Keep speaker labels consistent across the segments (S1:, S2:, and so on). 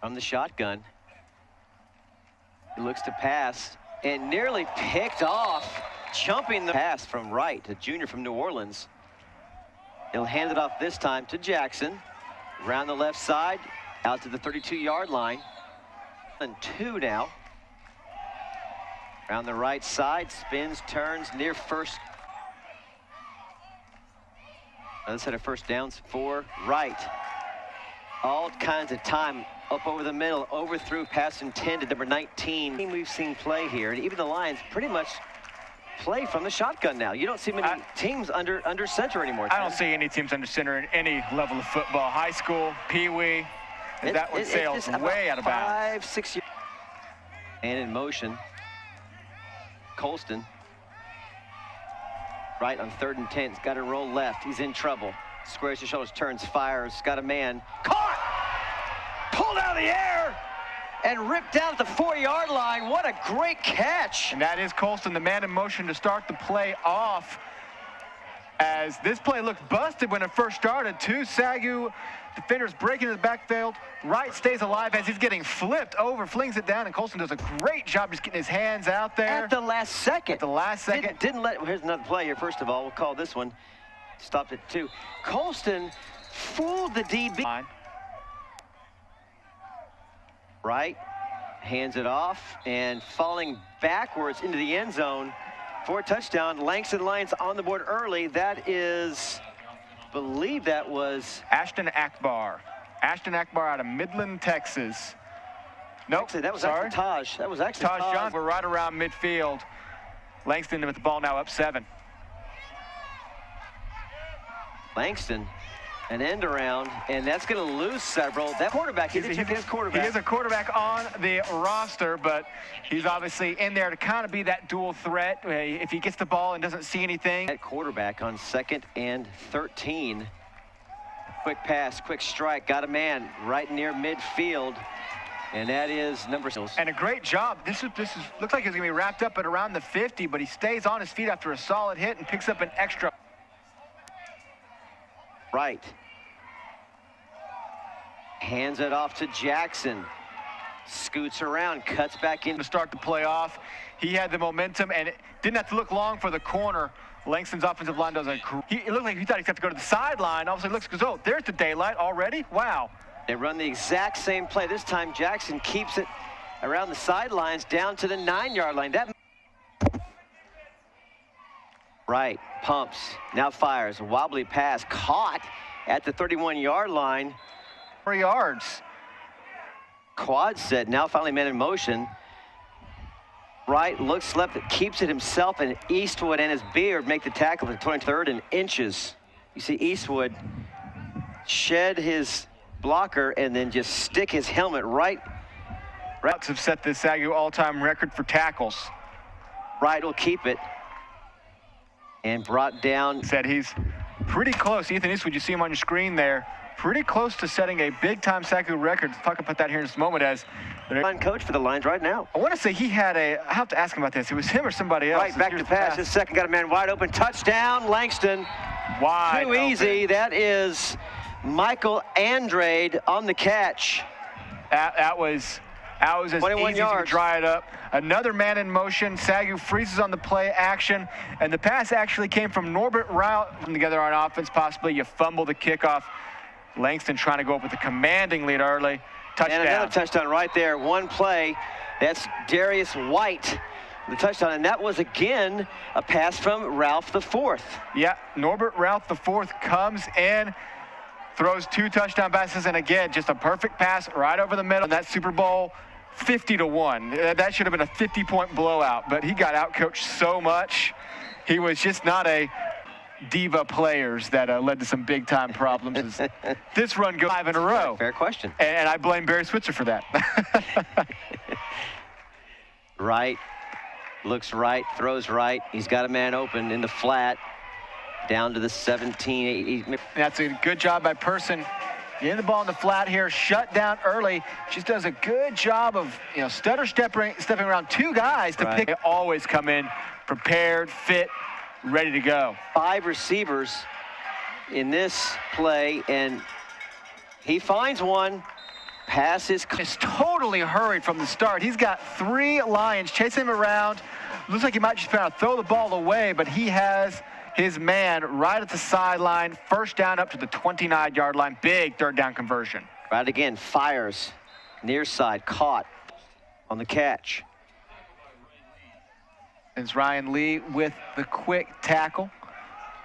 S1: from the shotgun. He looks to pass and nearly picked off, jumping the pass from Wright, a junior from New Orleans. He'll hand it off this time to Jackson. Around the left side, out to the 32-yard line. And 2 now. Around the right side, spins, turns, near first. Another set of first downs for Wright. All kinds of time up over the middle, overthrew, pass intended, number 19. We've seen play here, and even the Lions pretty much play from the shotgun now. You don't see many teams under center anymore.
S2: I don't see any teams under center in any level of football. High school, pee-wee, that one sails way out of bounds.
S1: 5-6 years. And in motion, Colston. Right on 3rd and 10. He's got to roll left. He's in trouble. Squares his shoulders, turns, fires. Got a man. Caught! Pulled out of the air and ripped down at the 4-yard line. What a great catch.
S2: And that is Colston, the man in motion to start the play off. As this play looked busted when it first started. 2 SAGU defenders breaking the backfield. Wright stays alive as he's getting flipped over, flings it down, and Colston does a great job just getting his hands out there.
S1: At the last second.
S2: At the last second.
S1: Didn't let, here's another play here. First of all, we'll call this one. Stopped at 2. Colston fooled the DB. Wright hands it off and falling backwards into the end zone for a touchdown. Langston Lions on the board early. That is, I believe that was
S2: Ashton Akbar. Ashton Akbar out of Midland, Texas. Nope,
S1: actually, that was actually Taj. That was actually
S2: Taj John. We're right around midfield. Langston with the ball now up 7.
S1: Langston, an end around, and that's going to lose several. That quarterback, he's a quarterback.
S2: He is a quarterback on the roster, but he's obviously in there to kind of be that dual threat. If he gets the ball and doesn't see anything.
S1: That quarterback on 2nd and 13. Quick pass, quick strike, got a man right near midfield, and that is number 6.
S2: And a great job. This is looks like he's going to be wrapped up at around the 50, but he stays on his feet after a solid hit and picks up an extra.
S1: Right. Hands it off to Jackson. Scoots around, cuts back in
S2: to start the play off. He had the momentum and it didn't have to look long for the corner. Langston's offensive line does it looked like he thought he'd have to go to the sideline. All of a sudden looks, goes, oh, there's the daylight already. Wow.
S1: They run the exact same play. This time Jackson keeps it around the sidelines down to the 9-yard line. That Right, pumps, now fires, a wobbly pass, caught at the 31-yard line.
S2: 3 yards.
S1: Quad set, now finally man in motion. Right, looks left, keeps it himself, and Eastwood and his beard make the tackle for the 23rd and inches. You see Eastwood shed his blocker and then just stick his helmet right.
S2: Routes have set the SAGU all-time record for tackles.
S1: Wright will keep it. And brought down.
S2: Said he's pretty close. Ethan Eastwood, you see him on your screen there. Pretty close to setting a big-time SAGU record. If I can put that here in just a moment as
S1: line coach for the Lions right now.
S2: I want to say he had a, I have to ask him about this. It was him or somebody else.
S1: Right, back to pass. His second got a man wide open. Touchdown, Langston.
S2: Wide
S1: Too easy. That is Michael Andrade on the catch.
S2: That was as easy as you could dry it up. Another man in motion. SAGU freezes on the play action, and the pass actually came from Norbert Rout from together on offense. Possibly you fumble the kickoff. Langston trying to go up with a commanding lead early. Touchdown.
S1: And another touchdown right there. One play. That's Darius White, the touchdown, and that was again a pass from Ralph IV.
S2: Yeah, Norbert Ralph IV comes in, throws 2 touchdown passes, and again, just a perfect pass right over the middle. And that Super Bowl 50-1. That should have been a 50-point blowout, but he got outcoached so much. He was just not a diva players that led to some big-time problems. This run goes 5 in a row.
S1: Fair question.
S2: And I blame Barry Switzer for that.
S1: Right, looks right, throws right. He's got a man open in the flat, down to the 17.
S2: That's a good job by Person. Getting the ball in the flat here, shut down early. Just does a good job of, stutter stepping around 2 guys to pick. They always come in prepared, fit, ready to go.
S1: 5 receivers in this play, and he finds one. Pass is
S2: totally hurried from the start. He's got 3 Lions chasing him around. Looks like he might just try to throw the ball away, but he has his man right at the sideline. First down up to the 29-yard line. Big third down conversion.
S1: right again, fires. Near side, caught on the catch.
S2: It's Ryan Lee with the quick tackle,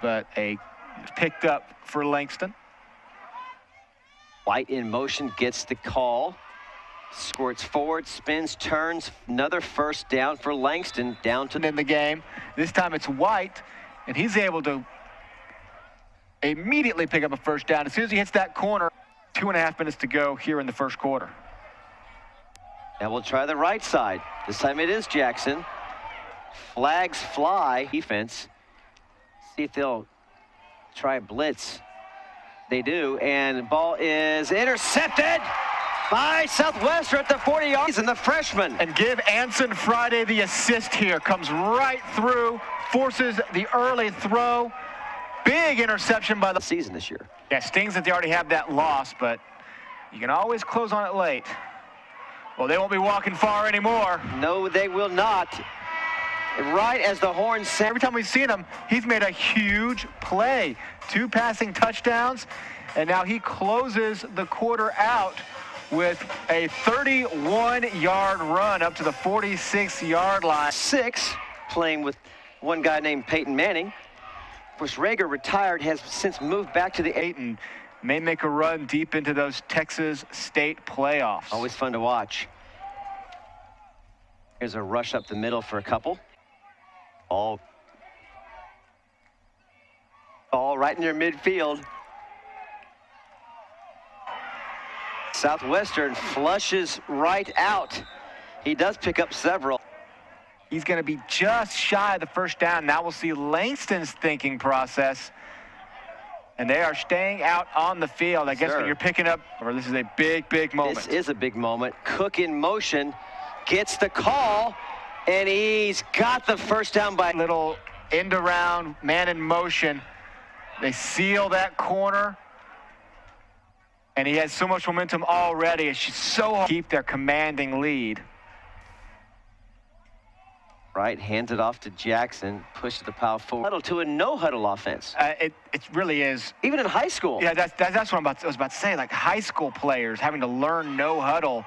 S2: but picked up for Langston.
S1: White in motion, gets the call. Squirts forward, spins, turns. Another first down for Langston, down to
S2: in the game. This time it's White, and he's able to immediately pick up a first down. As soon as he hits that corner, 2.5 minutes to go here in the first quarter.
S1: And we'll try the right side. This time it is Jackson. Flags fly. Defense. See if they'll try a blitz. They do, and the ball is intercepted by Southwestern at the 40 yards, and the freshman.
S2: And give Anson Friday the assist here. Comes right through, forces the early throw. Big interception by the
S1: season this year.
S2: Yeah, stings that they already have that loss, but you can always close on it late. Well, they won't be walking far anymore.
S1: No, they will not. Right as the horn sounds.
S2: Every time we've seen him, he's made a huge play. 2 passing touchdowns, and now he closes the quarter out with a 31-yard run up to the 46-yard line.
S1: 6, playing with one guy named Peyton Manning. Of course, Rager retired, has since moved back to the
S2: 8 and may make a run deep into those Texas State playoffs.
S1: Always fun to watch. Here's a rush up the middle for a couple. All right in their midfield. Southwestern flushes right out. He does pick up several.
S2: He's going to be just shy of the first down. Now we'll see Langston's thinking process. And they are staying out on the field. I guess when you're picking up, or this is a big, big moment.
S1: This is a big moment. Cook in motion, gets the call, and he's got the first down by
S2: little end around, man in motion. They seal that corner. And he has so much momentum already. It's just so hard to keep their commanding lead.
S1: Right, hands it off to Jackson, pushes the power forward. Huddle to a no-huddle offense.
S2: It really is.
S1: Even in high school.
S2: Yeah, that's what I was about to say. Like high school players having to learn no-huddle.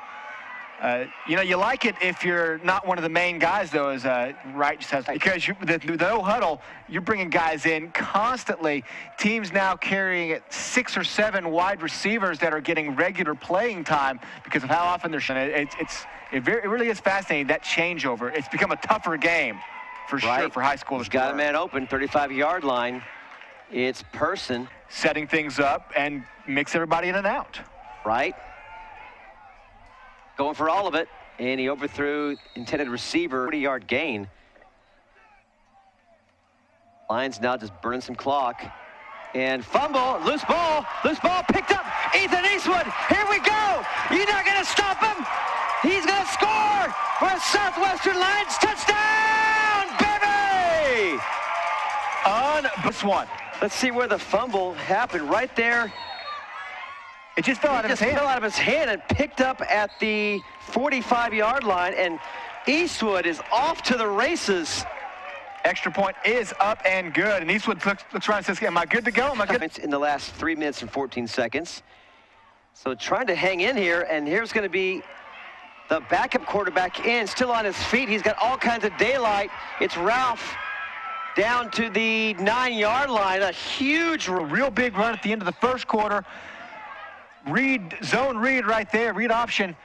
S2: You know, you like it if you're not one of the main guys, though, as Wright just says, because the no-huddle, you're bringing guys in constantly. Teams now carrying 6 or 7 wide receivers that are getting regular playing time because of how often they're showing. It really is fascinating, that changeover. It's become a tougher game, for sure, for high schoolers.
S1: He's got a man open, 35-yard line. It's Person.
S2: Setting things up and mix everybody in and out.
S1: Right. Going for all of it, and he overthrew intended receiver, 40-yard gain. Lions now just burning some clock. And fumble, loose ball picked up. Ethan Eastwood, here we go. You're not gonna stop him. He's gonna score for a Southwestern Lions touchdown, baby!
S2: On this one.
S1: Let's see where the fumble happened, right there.
S2: It just fell out of his hand.
S1: Fell out of his hand and picked up at the 45-yard line, and Eastwood is off to the races.
S2: Extra point is up and good, and Eastwood looks around and says, am I good to go? Am I good?
S1: In the last 3 minutes and 14 seconds. So trying to hang in here, and here's going to be the backup quarterback in, still on his feet. He's got all kinds of daylight. It's Ralph down to the 9-yard line. A huge,
S2: real big run at the end of the first quarter. Zone read right there, read option.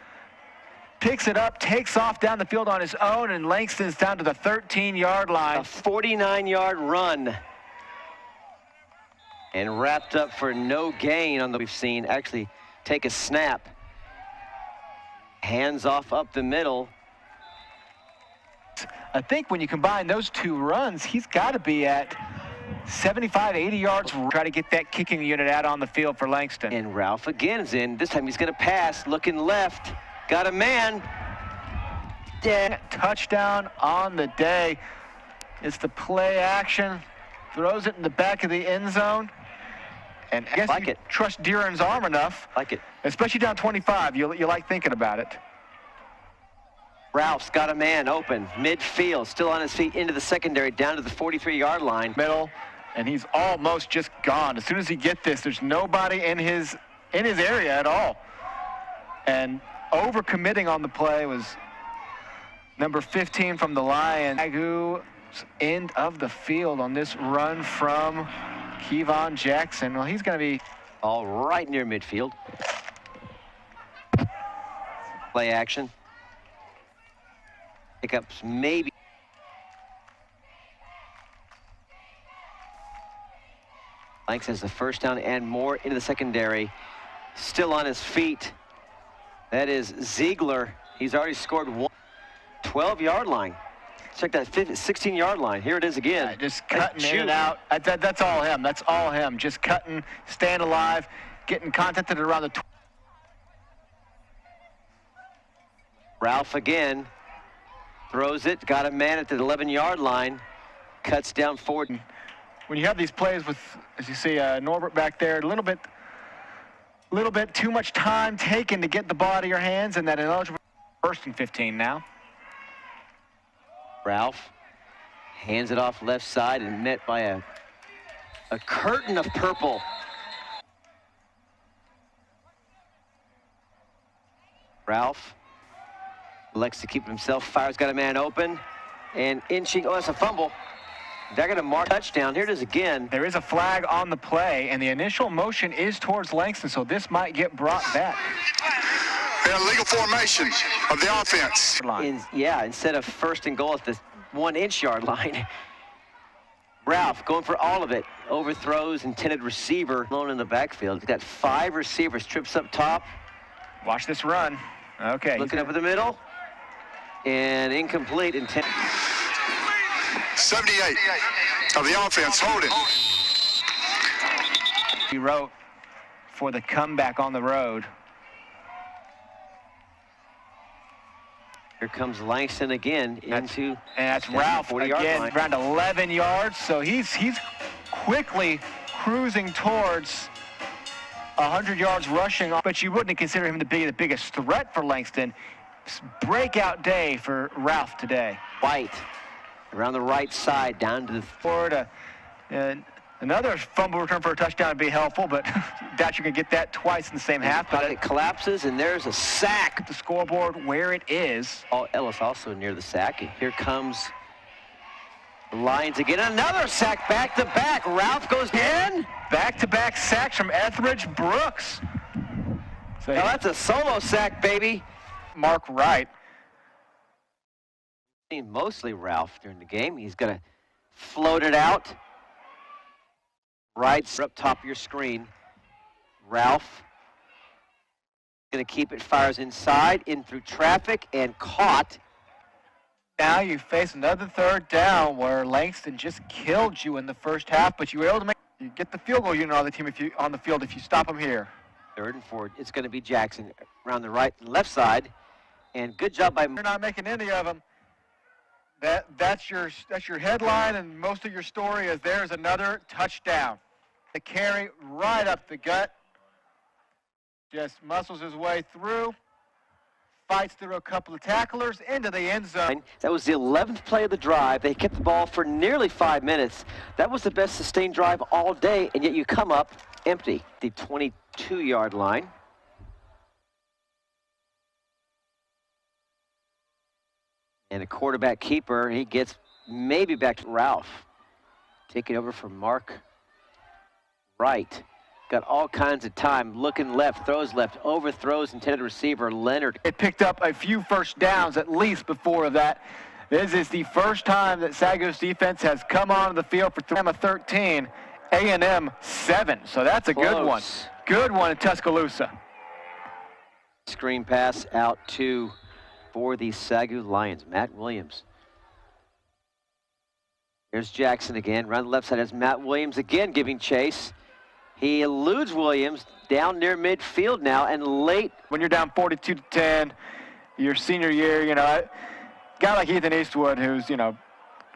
S2: Picks it up, takes off down the field on his own, and Langston's down to the 13-yard line.
S1: A 49-yard run. And wrapped up for no gain on the we've seen actually take a snap. Hands off up the middle.
S2: I think when you combine those 2 runs, he's got to be at 75, 80 yards. Try to get that kicking unit out on the field for Langston.
S1: And Ralph again is in. This time he's going to pass, looking left. Got a man.
S2: Touchdown on the day. It's the play action. Throws it in the back of the end zone. And I guess
S1: like
S2: you
S1: it.
S2: trust Deeran's arm enough.
S1: Like it.
S2: Especially down 25. You like thinking about it.
S1: Ralph's got a man open, midfield, still on his feet into the secondary, down to the 43-yard line.
S2: Middle, and he's almost just gone. As soon as he gets this, there's nobody in his area at all. And overcommitting on the play was number 15 from the Lions. SAGU's end of the field on this run from Kevon Jackson. Well, he's going to be
S1: all right near midfield. Play action. Pickups maybe. Langston has the first down and more into the secondary. Still on his feet. That is Ziegler. He's already scored one. 12-yard line. Check that 16-yard line. Here it is again.
S2: Just cutting in and out. That's all him. That's all him. Just cutting, staying alive, getting contacted around the.
S1: Ralph again. Throws it. Got a man at the 11-yard line. Cuts down forward.
S2: When you have these plays with, as you see, Norbert back there, a little bit too much time taken to get the ball out of your hands, and that ineligible. First and 15 now.
S1: Ralph hands it off left side and met by a curtain of purple. Ralph elects to keep himself. Fires, got a man open, and inching. Oh, that's a fumble. They're going to mark touchdown. Here it is again.
S2: There is a flag on the play, and the initial motion is towards Langston, so this might get brought back.
S3: Legal formation of the offense.
S1: Instead of first and goal at the 1-inch yard line. Ralph going for all of it. Overthrows intended receiver. Alone in the backfield. He's got 5 receivers. Trips up top.
S2: Watch this run. Okay.
S1: Looking up at the middle. And incomplete.
S3: 78 of the offense holding.
S2: He wrote for the comeback on the road.
S1: Here comes Langston again
S2: and that's Ralph again, around 11 yards. So he's quickly cruising towards 100 yards rushing. But you wouldn't consider him to be the biggest threat for Langston. Breakout day for Ralph today.
S1: White around the right side, down to the
S2: forward. Another fumble return for a touchdown would be helpful, but doubt you can get that twice in the same half.
S1: But it collapses, and there's a sack.
S2: The scoreboard where it is.
S1: Ellis also near the sack. Here comes the Lions again. Another sack back-to-back. Ralph goes in.
S2: Back-to-back sacks from Etheridge Brooks.
S1: So now that's a solo sack, baby.
S2: Mark Wright.
S1: Mostly Ralph during the game. He's going to float it out. Right up top of your screen. Ralph going to keep it, fires inside, in through traffic, and caught.
S2: Now you face another third down where Langston just killed you in the first half, but you were able to get the field goal unit on the team if you stop him here.
S1: 3rd and 4. It's going to be Jackson around the right and left side, and good job by.
S2: You're not making any of them. That's your headline, and most of your story is there's another touchdown. The carry right up the gut. Just muscles his way through. Fights through a couple of tacklers into the end zone.
S1: That was the 11th play of the drive. They kept the ball for nearly 5 minutes. That was the best sustained drive all day, and yet you come up empty. The 22-yard line. And a quarterback keeper, he gets maybe back to Ralph. Take it over from Mark Wright. Got all kinds of time, looking left, throws left, overthrows intended receiver Leonard.
S2: It picked up a few first downs at least before that. This is the first time that SAGU's defense has come onto the field for 13, A&M 7. So that's a good one. Good one in Tuscaloosa.
S1: Screen pass out for the SAGU Lions. Matt Williams. Here's Jackson again. Around the left side has Matt Williams again giving chase. He eludes Williams down near midfield now, and late.
S2: When you're down 42-10, your senior year, a guy like Ethan Eastwood, who's,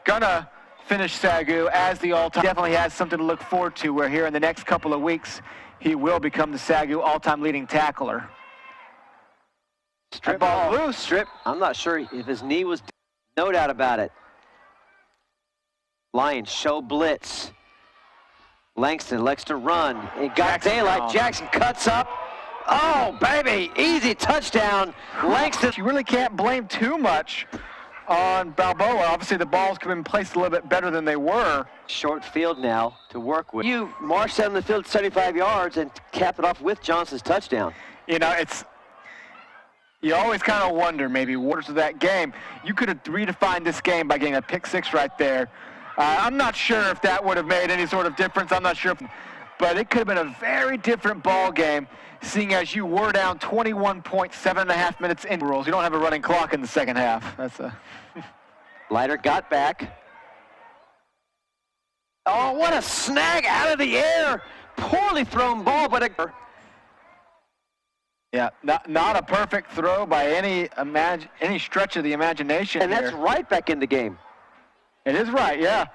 S2: gonna finish SAGU as the all-time. Definitely has something to look forward to, where here in the next couple of weeks, he will become the SAGU all-time leading tackler.
S1: Strip
S2: ball
S1: loose. Strip. I'm not sure if his knee was. No doubt about it. Lions show blitz. Langston elects to run. It got
S2: Jackson
S1: daylight.
S2: down.
S1: Jackson cuts up. Oh, baby. Easy touchdown. Langston.
S2: You really can't blame too much on Balboa. Obviously, the balls could have been placed a little bit better than they were.
S1: Short field now to work with. You march down the field 75 yards and cap it off with Johnson's touchdown.
S2: You know, you always kind of wonder, maybe, what of that game. You could have redefined this game by getting a pick six right there. I'm not sure if that would have made any sort of difference. I'm not sure, but it could have been a very different ball game, seeing as you were down 21 points, 7.5 minutes in rules. You don't have a running clock in the second half. That's a
S1: Leiter got back. Oh, what a snag out of the air. Poorly thrown ball, but a...
S2: Yeah, not a perfect throw by any stretch of the imagination.
S1: And that's right back in the game.
S2: It is right, yeah.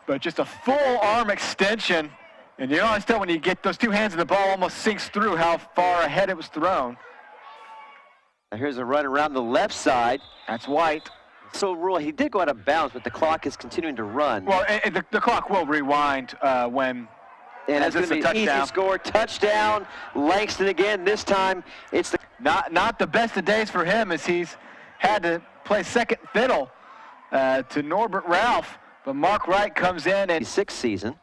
S2: But just a full arm extension. And you always tell when you get those two hands and the ball almost sinks through how far ahead it was thrown.
S1: Now here's a run around the left side.
S2: That's White.
S1: So, Rule, he did go out of bounds, but the clock is continuing to run.
S2: Well, the clock will rewind when...
S1: And it's going to be an easy score. Touchdown. Langston again. This time, it's the...
S2: Not the best of days for him, as he's had to play second fiddle to Norbert Ralph. But Mark Wright comes in and...
S1: Sixth season.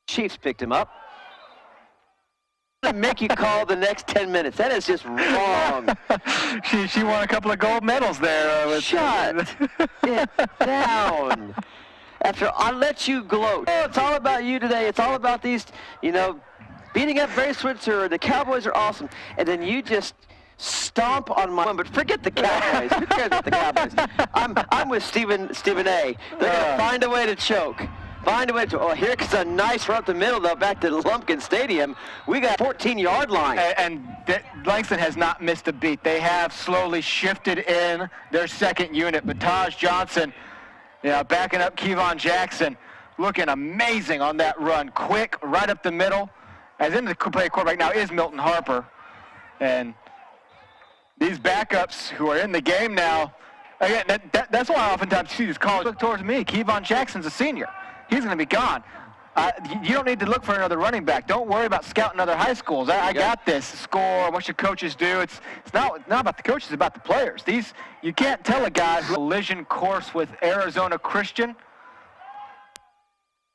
S1: Chiefs picked him up. I'm gonna make you call the next 10 minutes. That is just wrong.
S2: she won a couple of gold medals there.
S1: Shut it down. After I let you gloat. Oh, it's all about you today. It's all about these, beating up Barry Switzer. The Cowboys are awesome. And then you just stomp on my... But forget the Cowboys. Who cares about the Cowboys? I'm with Stephen A. They're going to find a way to choke. Find a way to... Oh, here comes a nice run up the middle, though, back to Lumpkin Stadium. We got 14-yard line.
S2: And Langston has not missed a beat. They have slowly shifted in their second unit. But Taj Johnson... backing up Kevon Jackson, looking amazing on that run. Quick, right up the middle. As in the play quarterback now is Milton Harper. And these backups who are in the game now, again, that's why I oftentimes see these calls look towards me. Kevon Jackson's a senior. He's going to be gone. You don't need to look for another running back. Don't worry about scouting other high schools. I got this. Score, what should coaches do? It's not about the coaches, it's about the players. You can't tell a guy who collision course with Arizona Christian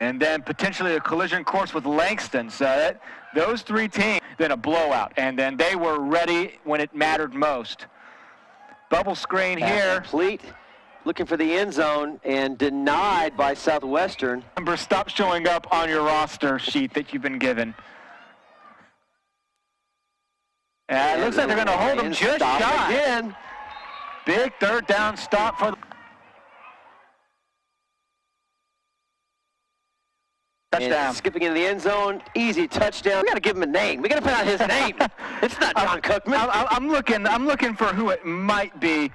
S2: and then potentially a collision course with Langston. So those three teams, then a blowout. And then they were ready when it mattered most. Bubble screen here.
S1: Complete. Looking for the end zone and denied by Southwestern.
S2: Number stop showing up on your roster sheet that you've been given. And it looks like they're going to hold him just shy.
S1: Again.
S2: Big third down stop for the touchdown.
S1: And skipping into the end zone, easy touchdown. We got to give him a name. We got to put out his name. It's not John Cookman.
S2: I'm looking for who it might be.